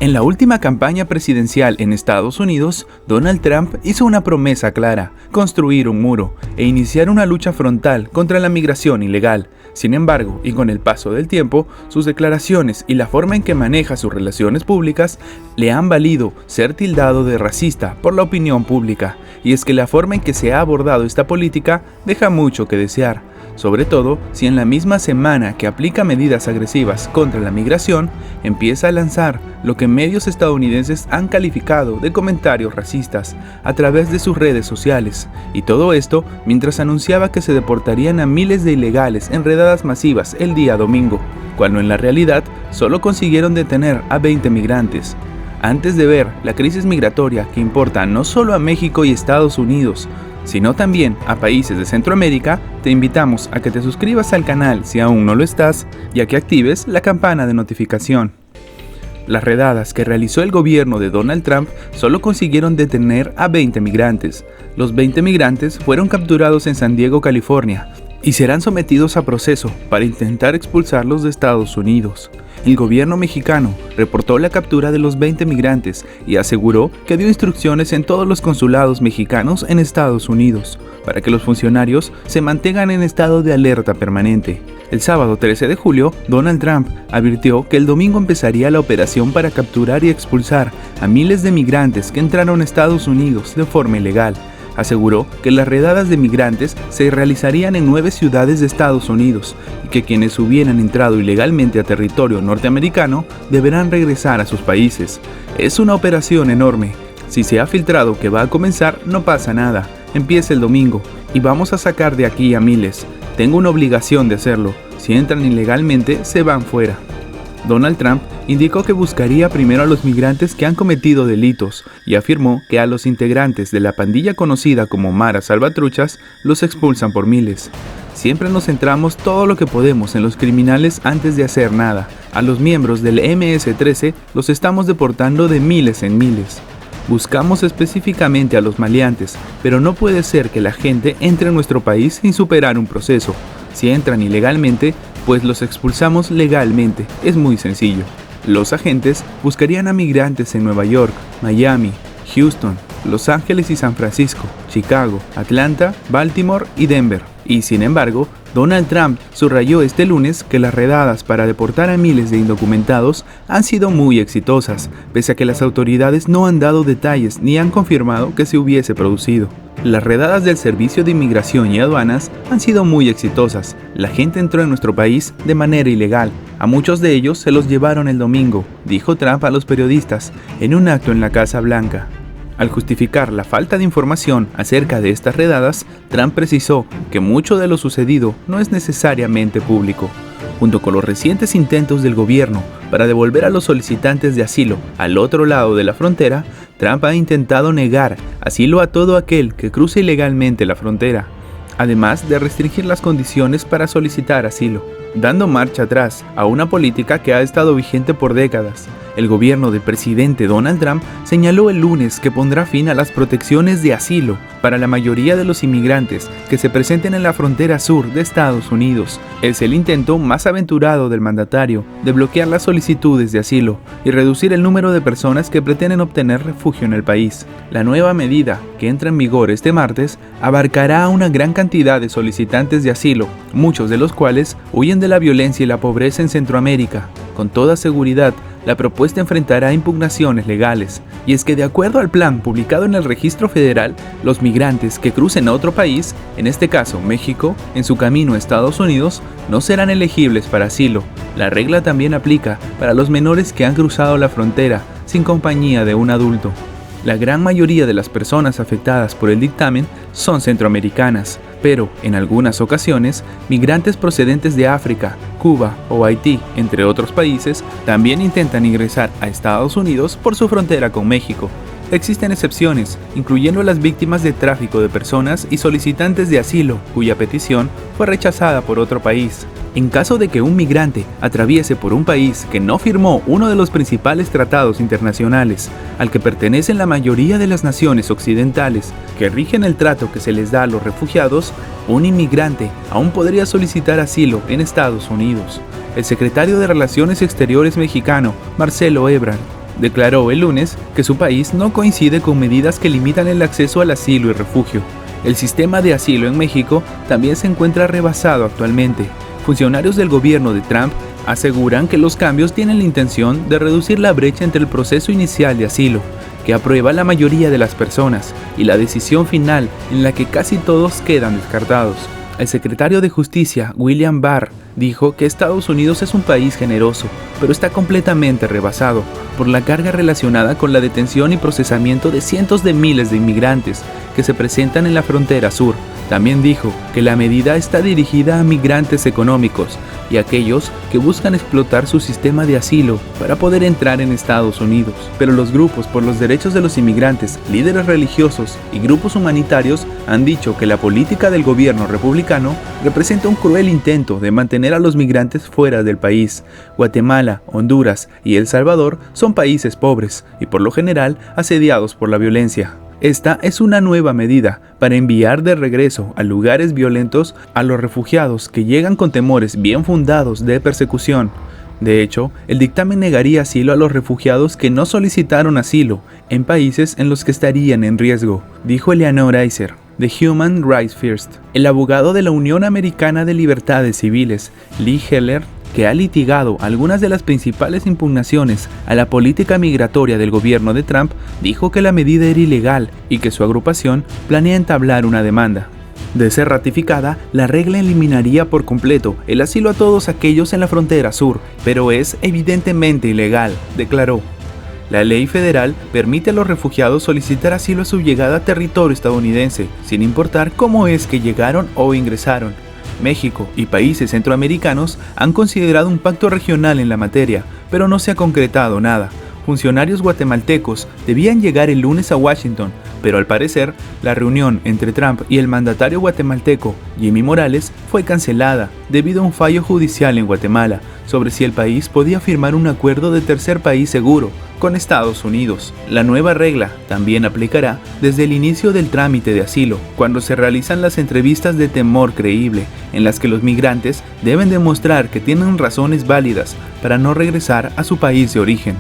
En la última campaña presidencial en Estados Unidos, Donald Trump hizo una promesa clara: construir un muro e iniciar una lucha frontal contra la migración ilegal. Sin embargo, y con el paso del tiempo, sus declaraciones y la forma en que maneja sus relaciones públicas le han valido ser tildado de racista por la opinión pública. Y es que la forma en que se ha abordado esta política deja mucho que desear, sobre todo si en la misma semana que aplica medidas agresivas contra la migración, empieza a lanzar lo que medios estadounidenses han calificado de comentarios racistas a través de sus redes sociales, y todo esto mientras anunciaba que se deportarían a miles de ilegales en redadas masivas el día domingo, cuando en la realidad solo consiguieron detener a 20 migrantes. Antes de ver la crisis migratoria que importa no solo a México y Estados Unidos, sino también a países de Centroamérica, te invitamos a que te suscribas al canal si aún no lo estás y a que actives la campana de notificación. Las redadas que realizó el gobierno de Donald Trump solo consiguieron detener a 20 migrantes. Los 20 migrantes fueron capturados en San Diego, California, y serán sometidos a proceso para intentar expulsarlos de Estados Unidos. El gobierno mexicano reportó la captura de los 20 migrantes y aseguró que dio instrucciones en todos los consulados mexicanos en Estados Unidos para que los funcionarios se mantengan en estado de alerta permanente. El sábado 13 de julio, Donald Trump advirtió que el domingo empezaría la operación para capturar y expulsar a miles de migrantes que entraron a Estados Unidos de forma ilegal. Aseguró que las redadas de migrantes se realizarían en 9 ciudades de Estados Unidos y que quienes hubieran entrado ilegalmente a territorio norteamericano deberán regresar a sus países. Es una operación enorme. Si se ha filtrado que va a comenzar, no pasa nada. Empieza el domingo y vamos a sacar de aquí a miles. Tengo una obligación de hacerlo. Si entran ilegalmente, se van fuera. Donald Trump indicó que buscaría primero a los migrantes que han cometido delitos y afirmó que a los integrantes de la pandilla conocida como Mara Salvatruchas los expulsan por miles. Siempre nos centramos todo lo que podemos en los criminales antes de hacer nada. A los miembros del MS-13 los estamos deportando de miles en miles. Buscamos específicamente a los maleantes, pero no puede ser que la gente entre en nuestro país sin superar un proceso. Si entran ilegalmente, pues los expulsamos legalmente. Es muy sencillo. Los agentes buscarían a migrantes en Nueva York, Miami, Houston, Los Ángeles y San Francisco, Chicago, Atlanta, Baltimore y Denver. Y sin embargo, Donald Trump subrayó este lunes que las redadas para deportar a miles de indocumentados han sido muy exitosas, pese a que las autoridades no han dado detalles ni han confirmado que se hubiese producido. Las redadas del Servicio de Inmigración y Aduanas han sido muy exitosas. La gente entró en nuestro país de manera ilegal. A muchos de ellos se los llevaron el domingo, dijo Trump a los periodistas en un acto en la Casa Blanca. Al justificar la falta de información acerca de estas redadas, Trump precisó que mucho de lo sucedido no es necesariamente público. Junto con los recientes intentos del gobierno para devolver a los solicitantes de asilo al otro lado de la frontera, Trump ha intentado negar asilo a todo aquel que cruce ilegalmente la frontera, además de restringir las condiciones para solicitar asilo, dando marcha atrás a una política que ha estado vigente por décadas. El gobierno del presidente Donald Trump señaló el lunes que pondrá fin a las protecciones de asilo para la mayoría de los inmigrantes que se presenten en la frontera sur de Estados Unidos. Es el intento más aventurado del mandatario de bloquear las solicitudes de asilo y reducir el número de personas que pretenden obtener refugio en el país. La nueva medida, que entra en vigor este martes, abarcará a una gran cantidad de solicitantes de asilo, muchos de los cuales huyen de la violencia y la pobreza en Centroamérica. Con toda seguridad, la propuesta enfrentará impugnaciones legales, y es que de acuerdo al plan publicado en el Registro Federal, los migrantes que crucen a otro país, en este caso México, en su camino a Estados Unidos, no serán elegibles para asilo. La regla también aplica para los menores que han cruzado la frontera sin compañía de un adulto. La gran mayoría de las personas afectadas por el dictamen son centroamericanas, pero en algunas ocasiones, migrantes procedentes de África, Cuba o Haití, entre otros países, también intentan ingresar a Estados Unidos por su frontera con México. Existen excepciones, incluyendo a las víctimas de tráfico de personas y solicitantes de asilo, cuya petición fue rechazada por otro país. En caso de que un migrante atraviese por un país que no firmó uno de los principales tratados internacionales, al que pertenecen la mayoría de las naciones occidentales que rigen el trato que se les da a los refugiados, un inmigrante aún podría solicitar asilo en Estados Unidos. El secretario de Relaciones Exteriores mexicano, Marcelo Ebrard, declaró el lunes que su país no coincide con medidas que limitan el acceso al asilo y refugio. El sistema de asilo en México también se encuentra rebasado actualmente. Funcionarios del gobierno de Trump aseguran que los cambios tienen la intención de reducir la brecha entre el proceso inicial de asilo, que aprueba la mayoría de las personas, y la decisión final, en la que casi todos quedan descartados. El secretario de Justicia, William Barr, dijo que Estados Unidos es un país generoso, pero está completamente rebasado por la carga relacionada con la detención y procesamiento de cientos de miles de inmigrantes que se presentan en la frontera sur. También dijo que la medida está dirigida a migrantes económicos y a aquellos que buscan explotar su sistema de asilo para poder entrar en Estados Unidos. Pero los grupos por los derechos de los inmigrantes, líderes religiosos y grupos humanitarios han dicho que la política del gobierno republicano representa un cruel intento de mantener a los migrantes fuera del país. Guatemala, Honduras y El Salvador son países pobres y por lo general asediados por la violencia. Esta es una nueva medida para enviar de regreso a lugares violentos a los refugiados que llegan con temores bien fundados de persecución. De hecho, el dictamen negaría asilo a los refugiados que no solicitaron asilo en países en los que estarían en riesgo, dijo Eleanor Iser, de Human Rights First. El abogado de la Unión Americana de Libertades Civiles, Lee Heller, que ha litigado algunas de las principales impugnaciones a la política migratoria del gobierno de Trump, dijo que la medida era ilegal y que su agrupación planea entablar una demanda. De ser ratificada, la regla eliminaría por completo el asilo a todos aquellos en la frontera sur, pero es evidentemente ilegal, declaró. La ley federal permite a los refugiados solicitar asilo a su llegada a territorio estadounidense, sin importar cómo es que llegaron o ingresaron. México y países centroamericanos han considerado un pacto regional en la materia, pero no se ha concretado nada. Funcionarios guatemaltecos debían llegar el lunes a Washington, pero al parecer, la reunión entre Trump y el mandatario guatemalteco, Jimmy Morales, fue cancelada debido a un fallo judicial en Guatemala sobre si el país podía firmar un acuerdo de tercer país seguro con Estados Unidos. La nueva regla también aplicará desde el inicio del trámite de asilo, cuando se realizan las entrevistas de temor creíble, en las que los migrantes deben demostrar que tienen razones válidas para no regresar a su país de origen.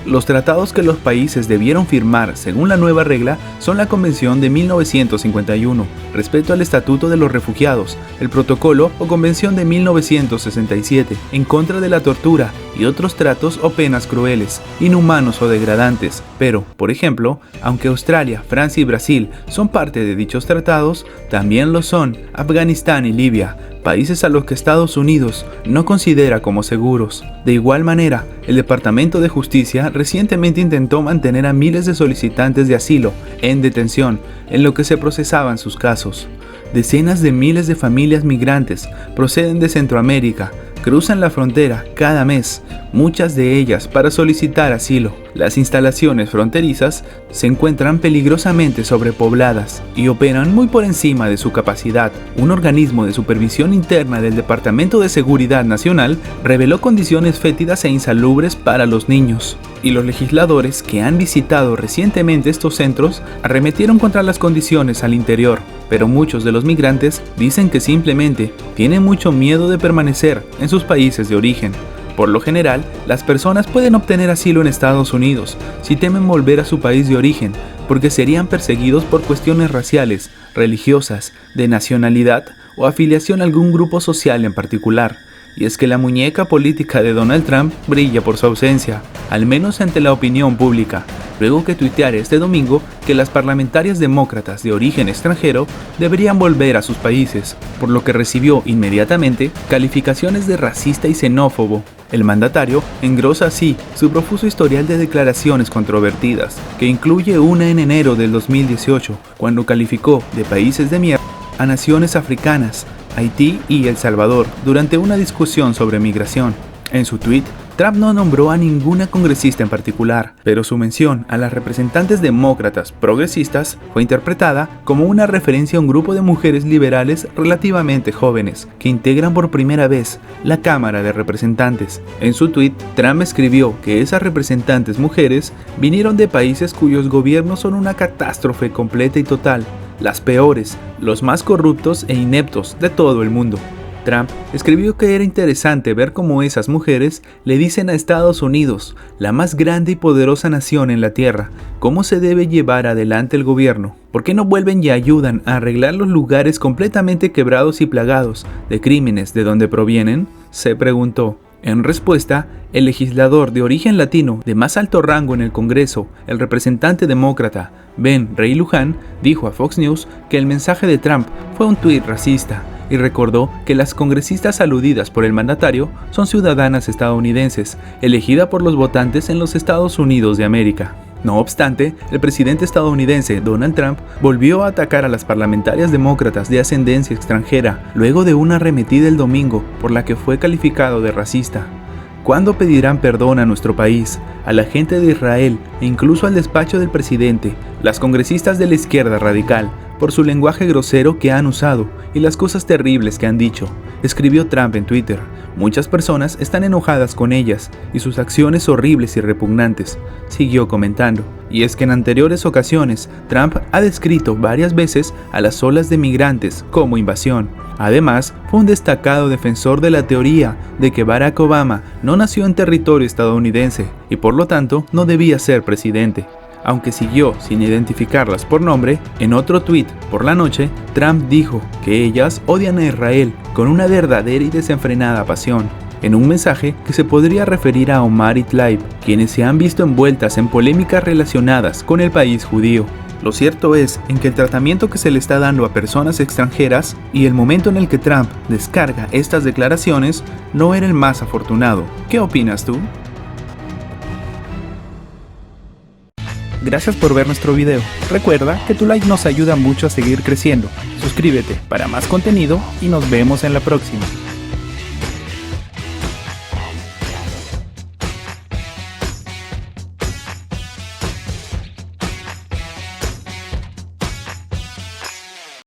Los tratados que los países debieron firmar según la nueva regla son la Convención de 1951, respecto al Estatuto de los Refugiados, el Protocolo o Convención de 1967, en contra de la tortura y otros tratos o penas crueles, inhumanos o degradantes. Pero, por ejemplo, aunque Australia, Francia y Brasil son parte de dichos tratados, también lo son Afganistán y Libia, países a los que Estados Unidos no considera como seguros. De igual manera, el Departamento de Justicia recientemente intentó mantener a miles de solicitantes de asilo en detención, en lo que se procesaban sus casos. Decenas de miles de familias migrantes proceden de Centroamérica, cruzan la frontera cada mes, muchas de ellas para solicitar asilo. Las instalaciones fronterizas se encuentran peligrosamente sobrepobladas y operan muy por encima de su capacidad. Un organismo de supervisión interna del Departamento de Seguridad Nacional reveló condiciones fétidas e insalubres para los niños. Y los legisladores que han visitado recientemente estos centros arremetieron contra las condiciones al interior, pero muchos de los migrantes dicen que simplemente tienen mucho miedo de permanecer en sus países de origen. Por lo general, las personas pueden obtener asilo en Estados Unidos si temen volver a su país de origen, porque serían perseguidos por cuestiones raciales, religiosas, de nacionalidad o afiliación a algún grupo social en particular. Y es que la muñeca política de Donald Trump brilla por su ausencia, al menos ante la opinión pública, luego que tuiteara este domingo que las parlamentarias demócratas de origen extranjero deberían volver a sus países, por lo que recibió inmediatamente calificaciones de racista y xenófobo. El mandatario engrosa así su profuso historial de declaraciones controvertidas, que incluye una en enero del 2018, cuando calificó de países de mierda a naciones africanas, Haití y El Salvador durante una discusión sobre migración. En su tuit, Trump no nombró a ninguna congresista en particular, pero su mención a las representantes demócratas progresistas fue interpretada como una referencia a un grupo de mujeres liberales relativamente jóvenes que integran por primera vez la Cámara de Representantes. En su tuit, Trump escribió que esas representantes mujeres vinieron de países cuyos gobiernos son una catástrofe completa y total, las peores, los más corruptos e ineptos de todo el mundo. Trump escribió que era interesante ver cómo esas mujeres le dicen a Estados Unidos, la más grande y poderosa nación en la Tierra, cómo se debe llevar adelante el gobierno. ¿Por qué no vuelven y ayudan a arreglar los lugares completamente quebrados y plagados de crímenes de donde provienen?, se preguntó. En respuesta, el legislador de origen latino de más alto rango en el Congreso, el representante demócrata Ben Ray Luján, dijo a Fox News que el mensaje de Trump fue un tuit racista y recordó que las congresistas aludidas por el mandatario son ciudadanas estadounidenses, elegidas por los votantes en los Estados Unidos de América. No obstante, el presidente estadounidense Donald Trump volvió a atacar a las parlamentarias demócratas de ascendencia extranjera luego de una arremetida el domingo por la que fue calificado de racista. ¿Cuándo pedirán perdón a nuestro país, a la gente de Israel e incluso al despacho del presidente, las congresistas de la izquierda radical, por su lenguaje grosero que han usado y las cosas terribles que han dicho?, escribió Trump en Twitter. Muchas personas están enojadas con ellas y sus acciones horribles y repugnantes, siguió comentando. Y es que en anteriores ocasiones, Trump ha descrito varias veces a las olas de migrantes como invasión. Además, fue un destacado defensor de la teoría de que Barack Obama no nació en territorio estadounidense y por lo tanto no debía ser presidente. Aunque siguió sin identificarlas por nombre, en otro tuit por la noche, Trump dijo que ellas odian a Israel con una verdadera y desenfrenada pasión, en un mensaje que se podría referir a Omar y Tlaib, quienes se han visto envueltas en polémicas relacionadas con el país judío. Lo cierto es en que el tratamiento que se le está dando a personas extranjeras y el momento en el que Trump descarga estas declaraciones no era el más afortunado. ¿Qué opinas tú? Gracias por ver nuestro video. Recuerda que tu like nos ayuda mucho a seguir creciendo. Suscríbete para más contenido y nos vemos en la próxima.